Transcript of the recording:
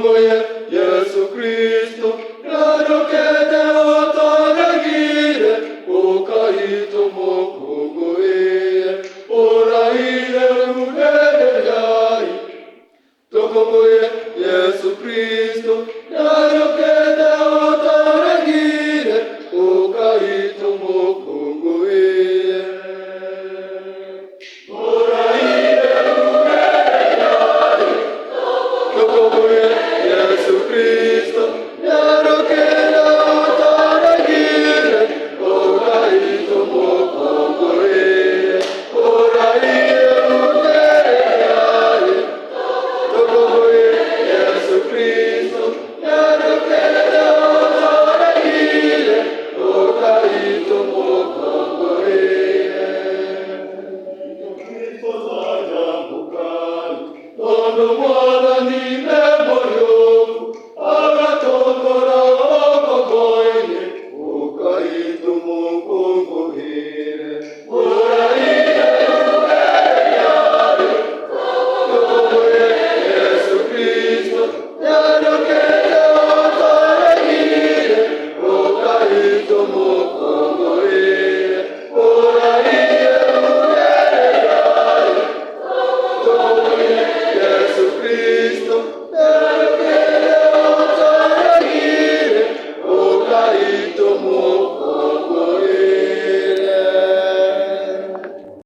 Tokomoye Yesu Kristo, narokete otanagire, okaito mokogoe, oraire unereyai. Tokomoye Yesu Kristo, narokete otanagire, okaito mokogoe. Yesu Kristo, narokera otanagire, oraito mokogoe, oraire unereyai. Tokomoye Yesu Kristo, narokera otanagire, oraito mokogoe. Kristo zaja mukali, ono mwana ni mebore.